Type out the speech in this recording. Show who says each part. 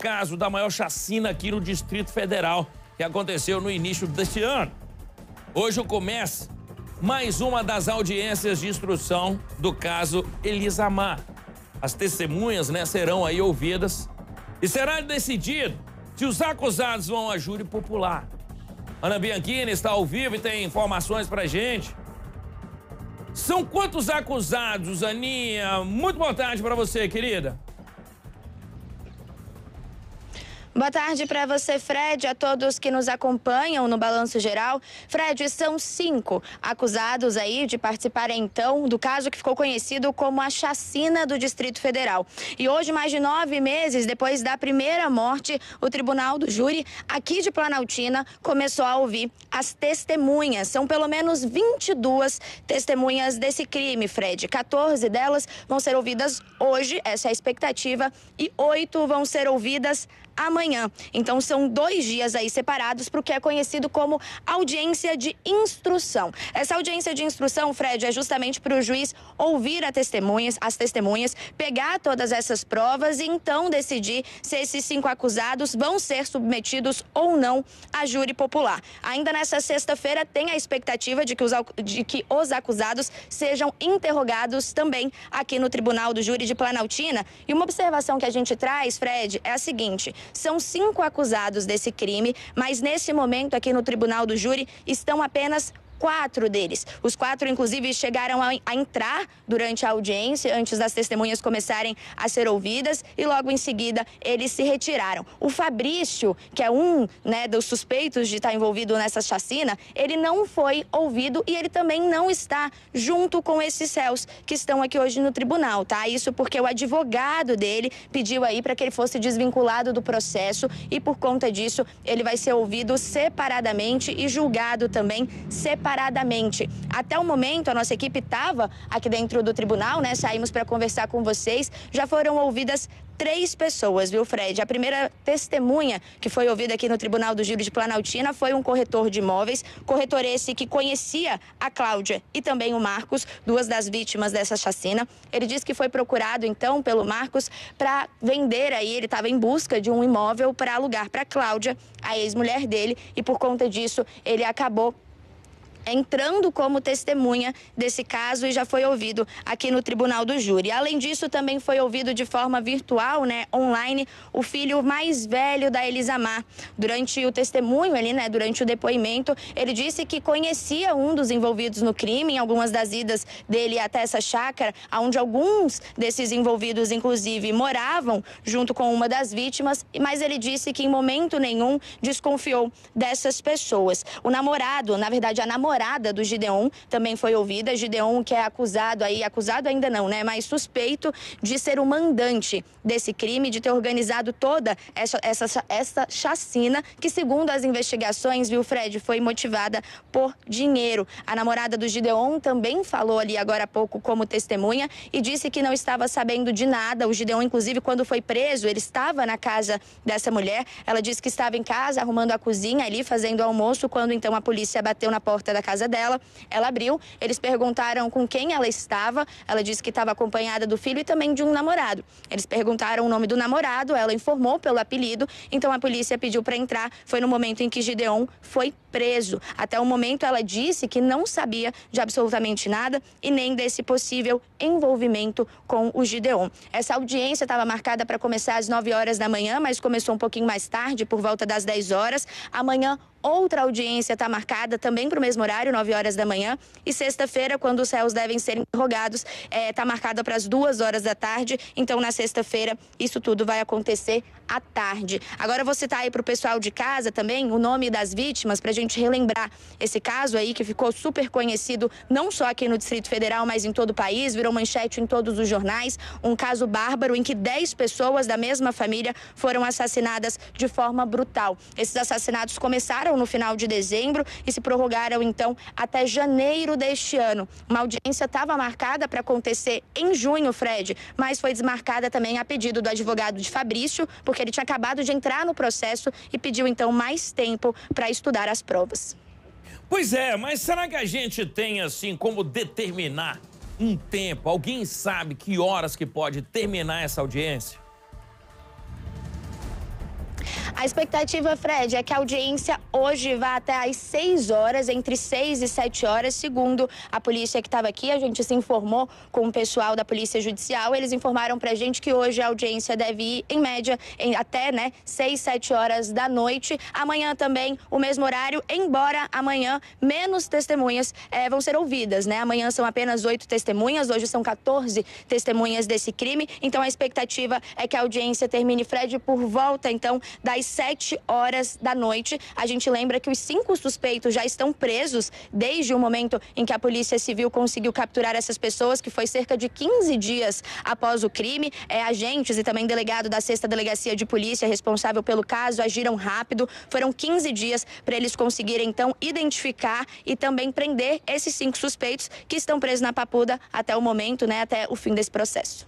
Speaker 1: caso da maior chacina aqui no Distrito Federal, que aconteceu no início deste ano. Hoje começa mais uma das audiências de instrução do caso Elisamar. As testemunhas, serão aí ouvidas e será decidido se os acusados vão a júri popular. Ana Bianchini está ao vivo e tem informações pra gente. São quantos acusados, Aninha? Muito boa tarde pra você, querida.
Speaker 2: Boa tarde para você, Fred, a todos que nos acompanham no Balanço Geral. Fred, são 5 acusados aí de participarem, então, do caso que ficou conhecido como a chacina do Distrito Federal. E hoje, mais de 9 meses depois da primeira morte, o Tribunal do Júri, aqui de Planaltina, começou a ouvir as testemunhas. São pelo menos 22 testemunhas desse crime, Fred. 14 delas vão ser ouvidas hoje, essa é a expectativa, e 8 vão ser ouvidas amanhã. Então são 2 dias aí separados para o que é conhecido como audiência de instrução. Essa audiência de instrução, Fred, é justamente para o juiz ouvir as testemunhas, pegar todas essas provas e então decidir se esses 5 acusados vão ser submetidos ou não a júri popular. Ainda nessa sexta-feira tem a expectativa de que os acusados sejam interrogados também aqui no Tribunal do Júri de Planaltina. E uma observação que a gente traz, Fred, é a seguinte: são 5 acusados desse crime, mas nesse momento aqui no Tribunal do Júri estão apenas 4 deles. Os 4, inclusive, chegaram a entrar durante a audiência, antes das testemunhas começarem a ser ouvidas, e logo em seguida eles se retiraram. O Fabrício, que é um dos suspeitos de estar envolvido nessa chacina, ele não foi ouvido e ele também não está junto com esses réus que estão aqui hoje no tribunal, tá? Isso porque o advogado dele pediu aí para que ele fosse desvinculado do processo e por conta disso ele vai ser ouvido separadamente e julgado também separadamente. Até o momento, a nossa equipe estava aqui dentro do tribunal, saímos para conversar com vocês, já foram ouvidas 3 pessoas, viu, Fred? A primeira testemunha que foi ouvida aqui no Tribunal do Júri de Planaltina foi um corretor de imóveis, corretor esse que conhecia a Cláudia e também o Marcos, 2 das vítimas dessa chacina. Ele disse que foi procurado, então, pelo Marcos para vender aí, ele estava em busca de um imóvel para alugar para Cláudia, a ex-mulher dele, e por conta disso ele acabou entrando como testemunha desse caso e já foi ouvido aqui no Tribunal do Júri. Além disso, também foi ouvido de forma virtual, online, o filho mais velho da Elisamar. Durante o testemunho ali, durante o depoimento, ele disse que conhecia um dos envolvidos no crime, em algumas das idas dele até essa chácara, onde alguns desses envolvidos, inclusive, moravam junto com uma das vítimas, mas ele disse que em momento nenhum desconfiou dessas pessoas. O namorado, na verdade, a namorada do Gideon também foi ouvida. Gideon, que é acusado ainda não, mas suspeito de ser o mandante desse crime, de ter organizado toda essa chacina, que segundo as investigações, viu, Fred, foi motivada por dinheiro. A namorada do Gideon também falou ali agora há pouco como testemunha e disse que não estava sabendo de nada. O Gideon, inclusive, quando foi preso, ele estava na casa dessa mulher. Ela disse que estava em casa arrumando a cozinha ali, fazendo almoço, quando então a polícia bateu na porta da casa dela. Ela abriu, eles perguntaram com quem ela estava. Ela disse que estava acompanhada do filho e também de um namorado. Eles perguntaram o nome do namorado, ela informou pelo apelido, então a polícia pediu para entrar. Foi no momento em que Gideon foi preso. Até o momento ela disse que não sabia de absolutamente nada e nem desse possível envolvimento com o Gideon. Essa audiência estava marcada para começar às 9 horas da manhã, mas começou um pouquinho mais tarde, por volta das 10 horas. Amanhã outra audiência está marcada também para o mesmo horário, 9 horas da manhã. E sexta-feira, quando os réus devem ser interrogados, está marcada para as 2 horas da tarde. Então, na sexta-feira, isso tudo vai acontecer à tarde. Agora, eu vou citar aí para o pessoal de casa também o nome das vítimas, para a gente relembrar esse caso aí que ficou super conhecido, não só aqui no Distrito Federal, mas em todo o país, virou manchete em todos os jornais. Um caso bárbaro em que 10 pessoas da mesma família foram assassinadas de forma brutal. Esses assassinatos começaram no final de dezembro e se prorrogaram, então, até janeiro deste ano. Uma audiência estava marcada para acontecer em junho, Fred, mas foi desmarcada também a pedido do advogado de Fabrício, porque ele tinha acabado de entrar no processo e pediu, então, mais tempo para estudar as provas.
Speaker 1: Pois é, mas será que a gente tem, assim, como determinar um tempo? Alguém sabe que horas que pode terminar essa audiência?
Speaker 2: A expectativa, Fred, é que a audiência hoje vá até às 6 horas, entre 6 e 7 horas, segundo a polícia que estava aqui. A gente se informou com o pessoal da Polícia Judicial. Eles informaram pra gente que hoje a audiência deve ir, em média, até 6, 7 horas da noite. Amanhã também o mesmo horário, embora amanhã menos testemunhas vão ser ouvidas, né? Amanhã são apenas 8 testemunhas, hoje são 14 testemunhas desse crime. Então a expectativa é que a audiência termine, Fred, por volta, então, das 7 horas da noite. A gente lembra que os 5 suspeitos já estão presos desde o momento em que a Polícia Civil conseguiu capturar essas pessoas, que foi cerca de 15 dias após o crime. Agentes e também delegado da 6ª Delegacia de Polícia responsável pelo caso agiram rápido. Foram 15 dias para eles conseguirem, então, identificar e também prender esses 5 suspeitos que estão presos na Papuda até o momento, até o fim desse processo.